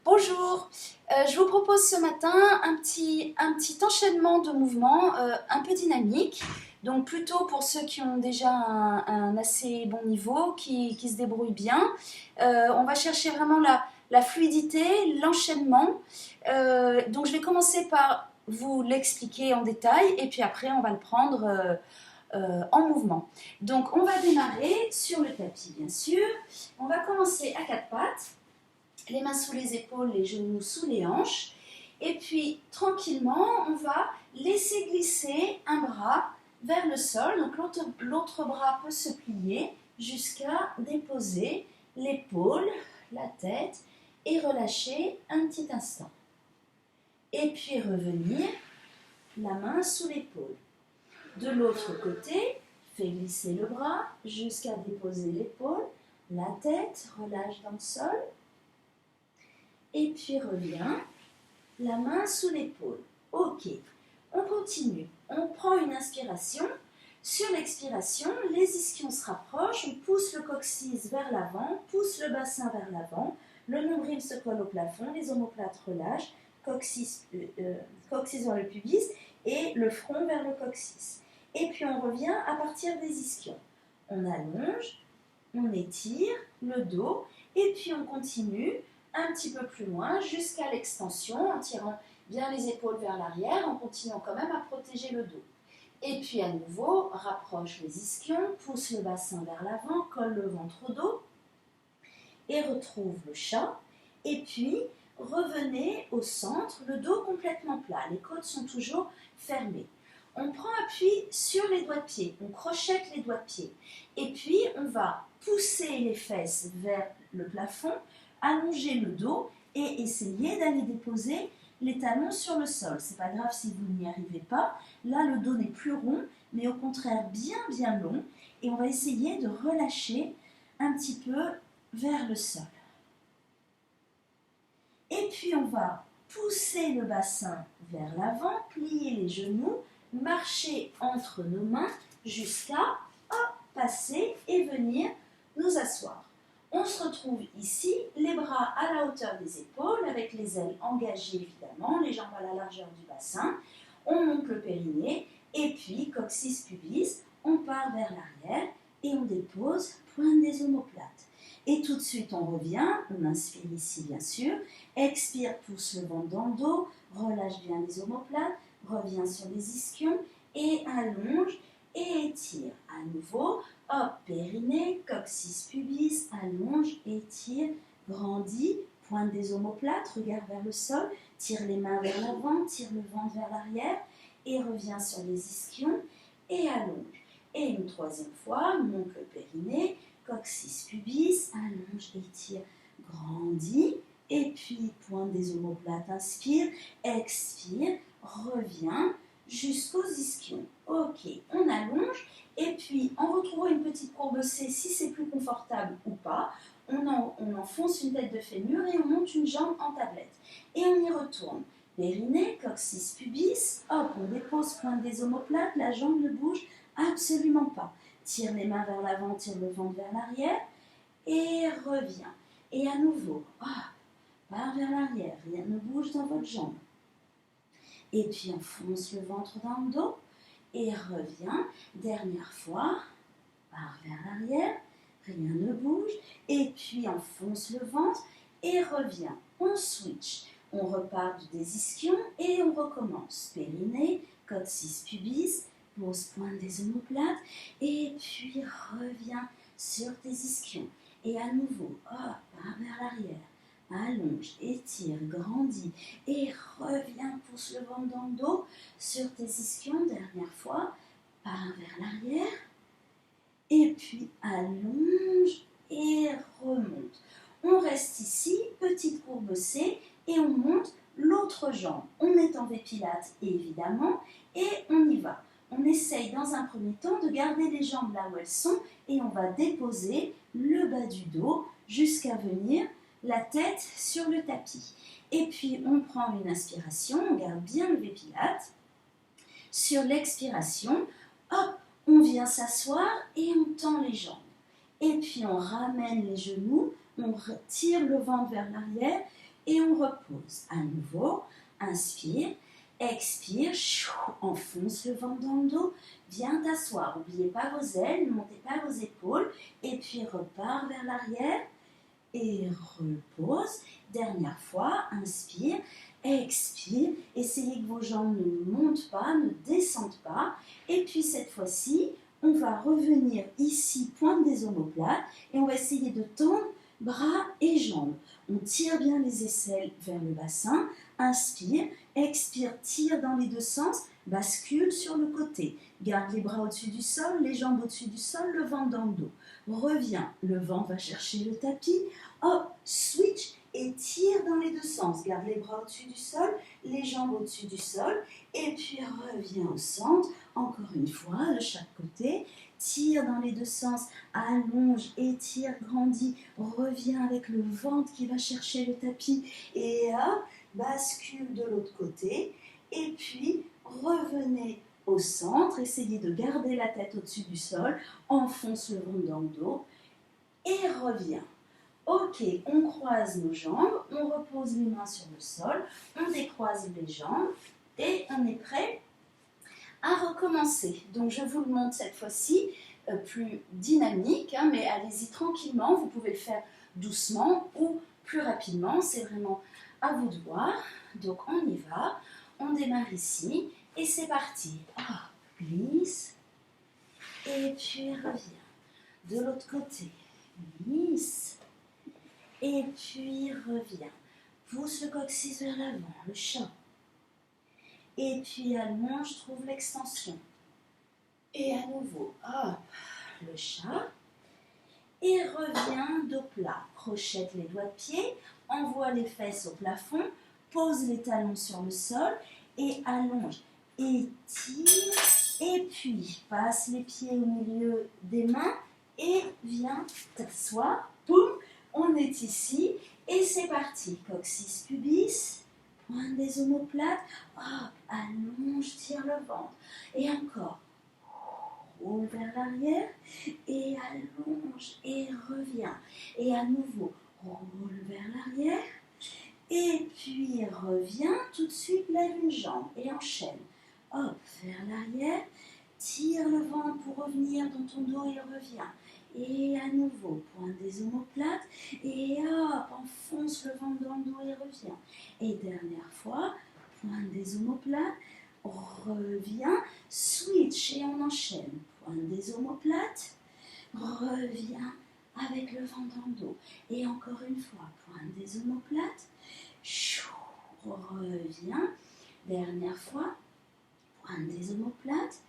Bonjour, je vous propose ce matin un petit enchaînement de mouvements un peu dynamique. Donc plutôt pour ceux qui ont déjà un assez bon niveau, qui se débrouillent bien. On va chercher vraiment la fluidité, l'enchaînement. Donc je vais commencer par vous l'expliquer en détail et puis après on va le prendre en mouvement. Donc on va démarrer sur le tapis bien sûr. On va commencer à quatre pattes. Les mains sous les épaules, les genoux sous les hanches. Et puis, tranquillement, on va laisser glisser un bras vers le sol. Donc, l'autre bras peut se plier jusqu'à déposer l'épaule, la tête et relâcher un petit instant. Et puis, revenir, la main sous l'épaule. De l'autre côté, fais glisser le bras jusqu'à déposer l'épaule, la tête, relâche dans le sol. Et puis reviens, la main sous l'épaule. Ok, on continue. On prend une inspiration. Sur l'expiration, les ischions se rapprochent. On pousse le coccyx vers l'avant, pousse le bassin vers l'avant. Le nombril se colle au plafond, les omoplates relâchent, coccyx vers le pubis et le front vers le coccyx. Et puis on revient à partir des ischions. On allonge, on étire le dos et puis on continue un petit peu plus loin jusqu'à l'extension en tirant bien les épaules vers l'arrière en continuant quand même à protéger le dos. Et puis à nouveau, rapproche les ischions, pousse le bassin vers l'avant, colle le ventre au dos et retrouve le chat. Et puis revenez au centre, le dos complètement plat, les côtes sont toujours fermées. On prend appui sur les doigts de pied, on crochette les doigts de pied. Et puis on va pousser les fesses vers le plafond, allonger le dos et essayer d'aller déposer les talons sur le sol. C'est pas grave si vous n'y arrivez pas. Là, le dos n'est plus rond, mais au contraire bien long. Et on va essayer de relâcher un petit peu vers le sol. Et puis, on va pousser le bassin vers l'avant, plier les genoux, marcher entre nos mains jusqu'à passer et venir nous asseoir. On se retrouve ici, les bras à la hauteur des épaules, avec les ailes engagées évidemment, les jambes à la largeur du bassin. On monte le périnée et puis coccyx pubis, on part vers l'arrière et on dépose pointe des omoplates. Et tout de suite on revient, on inspire ici bien sûr, expire, pousse le ventre dans le dos, relâche bien les omoplates, revient sur les ischions et allonge et étire. À nouveau, hop, périnée, coccyx pubis, allonge, étire, grandit, pointe des omoplates, regarde vers le sol, tire les mains vers l'avant, tire le ventre vers l'arrière et revient sur les ischions et allonge. Et une troisième fois, monte le périnée, coccyx pubis, allonge, étire, grandit et puis pointe des omoplates, inspire, expire, revient jusqu'aux ischions. Ok, on allonge et puis en retrouvant une petite courbe C, si c'est plus confortable ou pas, on enfonce une tête de fémur et on monte une jambe en tablette. Et on y retourne. Périnée, coccyx pubis, hop, on dépose pointe des omoplates, la jambe ne bouge absolument pas. Tire les mains vers l'avant, tire le ventre vers l'arrière et revient. Et à nouveau, part vers l'arrière, rien ne bouge dans votre jambe. Et puis enfonce le ventre dans le dos et revient. Dernière fois, part vers l'arrière, rien ne bouge. Et puis enfonce le ventre et revient. On switch. On repart des ischions et on recommence. Périnée, coccyx pubis, pose pointe des omoplates et puis revient sur tes ischions. Et à nouveau, part vers l'arrière. Allonge, étire, grandit et reviens, pousse le ventre dans le dos sur tes ischions, dernière fois, part vers l'arrière et puis allonge et remonte. On reste ici, petite courbe C et on monte l'autre jambe. On est en V-Pilates évidemment et on y va. On essaye dans un premier temps de garder les jambes là où elles sont et on va déposer le bas du dos jusqu'à venir la tête sur le tapis. Et puis on prend une inspiration, on garde bien le V-Pilates. Sur l'expiration, hop, on vient s'asseoir et on tend les jambes. Et puis on ramène les genoux, on tire le ventre vers l'arrière et on repose. À nouveau, inspire, expire, enfonce le ventre dans le dos, viens t'asseoir. N'oubliez pas vos ailes, ne montez pas vos épaules, et puis repars vers l'arrière et repose. Dernière fois, inspire, expire, essayez que vos jambes ne montent pas, ne descendent pas, et puis cette fois-ci, on va revenir ici, pointe des omoplates, et on va essayer de tendre bras et jambes. On tire bien les aisselles vers le bassin, inspire, expire, tire dans les deux sens, bascule sur le côté. Garde les bras au-dessus du sol, les jambes au-dessus du sol, le ventre dans le dos. Reviens, le ventre va chercher le tapis, hop, switch et tire dans les deux sens. Garde les bras au-dessus du sol, les jambes au-dessus du sol, et puis reviens au centre, encore une fois, de chaque côté. Tire dans les deux sens, allonge, étire, grandis, reviens avec le ventre qui va chercher le tapis, et hop, bascule de l'autre côté, et puis revenez au centre, essayez de garder la tête au-dessus du sol, enfonce le ventre dans le dos, et reviens. Ok, on croise nos jambes, on repose les mains sur le sol, on décroise les jambes, et on est prêt à recommencer. Donc je vous le montre cette fois-ci, plus dynamique, hein, mais allez-y tranquillement, vous pouvez le faire doucement ou plus rapidement, c'est vraiment à vous de voir. Donc on y va, on démarre ici, et c'est parti. Glisse, et puis reviens. De l'autre côté, glisse, et puis reviens. Pousse le coccyx vers l'avant, le chat. Et puis allonge, trouve l'extension. Et à nouveau, hop, le chat. Et reviens dos plat. Crochette les doigts de pied, envoie les fesses au plafond, pose les talons sur le sol et allonge. Étire, et puis passe les pieds au milieu des mains et viens t'asseoir. Boum, on est ici et c'est parti. Coccyx pubis, pointe des omoplates, hop, allonge, tire le ventre. Et encore. Roule vers l'arrière et allonge et reviens. Et à nouveau, roule vers l'arrière et puis reviens. Tout de suite, lève une jambe et enchaîne. Hop, vers l'arrière, tire le ventre pour revenir dans ton dos et reviens. Et à nouveau, pointe des omoplates et hop, enfonce le ventre dans le dos et reviens. Et dernière fois, pointe des omoplates, reviens, switch et on enchaîne. Pointe des omoplates, reviens avec le ventre dans le dos. Et encore une fois, pointe des omoplates, reviens. Dernière fois, pointe des omoplates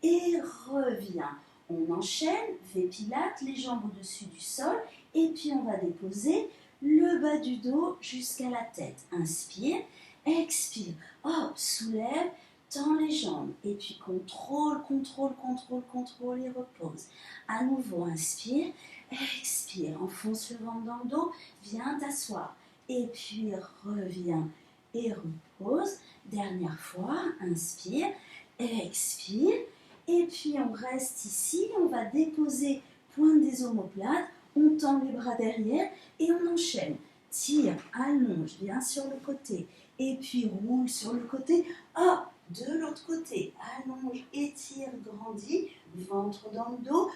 et reviens. On enchaîne, V-Pilates, les jambes au-dessus du sol et puis on va déposer le bas du dos jusqu'à la tête. Inspire, expire, hop, soulève, tends les jambes et puis contrôle, contrôle, contrôle, contrôle et repose. À nouveau, inspire, expire, enfonce le ventre dans le dos, viens t'asseoir et puis reviens et repose. Dernière fois, inspire, expire et puis on reste ici, on va déposer pointe des omoplates, on tend les bras derrière et on enchaîne. Tire, allonge, viens sur le côté et puis roule sur le côté, hop, de l'autre côté, allonge, étire, grandis, ventre dans le dos,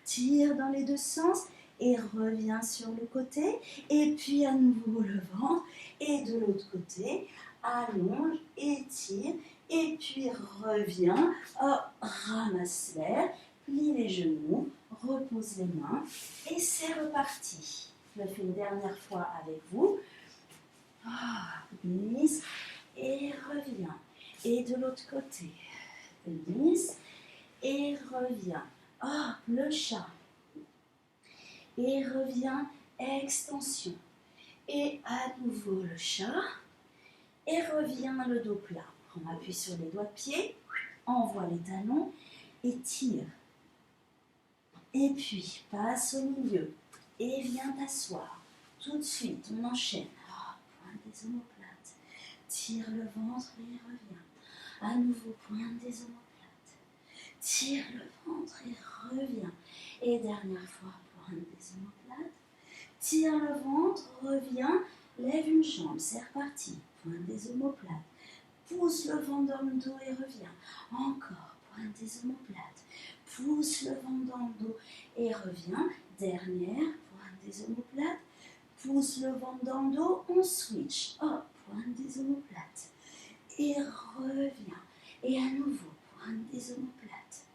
tire dans les deux sens et reviens sur le côté et puis à nouveau le ventre et de l'autre côté, allonge, étire et puis reviens, hop, ramasse l'air, plie les genoux, repose les mains et c'est reparti. Je le fais une dernière fois avec vous. Glisse et reviens. Et de l'autre côté, glisse et reviens. Hop, le chat. Et reviens, extension. Et à nouveau le chat. Et reviens le dos plat. On appuie sur les doigts de pied, envoie les talons et tire. Et puis, passe au milieu et viens t'asseoir. Tout de suite, on enchaîne. Pointe des omoplates. Tire le ventre et reviens. À nouveau, pointe des omoplates. Tire le ventre et reviens. Et dernière fois, pointe des omoplates. Tire le ventre, reviens. Lève une jambe, c'est reparti. Pointe des omoplates. Pousse le vent dans le dos et reviens. Encore, pointe des omoplates. Pousse le vent dans le dos et reviens. Dernière, pointe des omoplates. Pousse le vent dans le dos, on switch. Hop, pointe des omoplates. Et reviens. Et à nouveau, pointe des omoplates.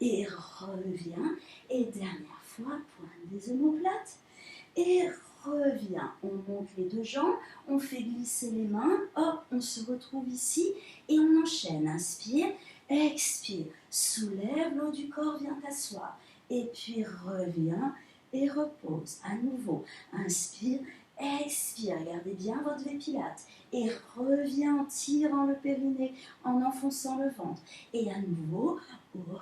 Et reviens. Et dernière fois, pointe des omoplates. Et reviens. On monte les deux jambes, on fait glisser les mains. Hop, on se retrouve ici et on enchaîne. Inspire, expire. Soulève, l'eau du corps vient t'asseoir. Et puis reviens et repose. À nouveau, inspire, expire. Gardez bien votre V-Pilates. Et reviens en tirant le périnée, en enfonçant le ventre. Et à nouveau, hop,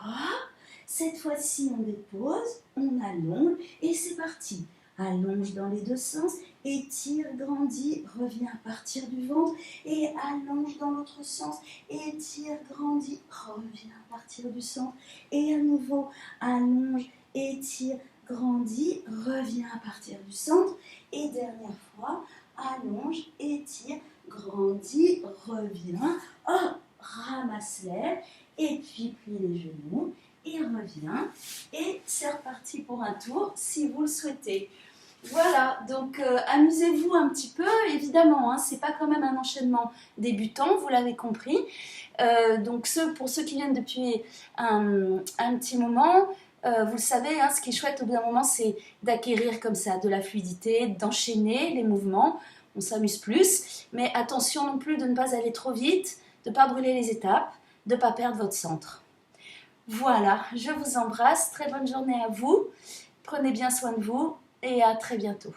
cette fois-ci on dépose, on allonge et c'est parti. Allonge dans les deux sens, étire, grandis, reviens à partir du ventre et allonge dans l'autre sens, étire, grandis, reviens à partir du centre et à nouveau allonge, étire, grandis, reviens à partir du centre et dernière fois, allonge, étire, grandis, reviens, hop, ramasse l'air et puis plie les genoux et reviens et c'est reparti pour un tour si vous le souhaitez. Voilà, donc amusez-vous un petit peu, évidemment, hein, c'est pas quand même un enchaînement débutant, vous l'avez compris. Donc pour ceux qui viennent depuis un petit moment, vous le savez, hein, ce qui est chouette au bout d'un moment, c'est d'acquérir comme ça de la fluidité, d'enchaîner les mouvements, on s'amuse plus, mais attention non plus de ne pas aller trop vite, de ne pas brûler les étapes, de ne pas perdre votre centre. Voilà, je vous embrasse, très bonne journée à vous, prenez bien soin de vous et à très bientôt.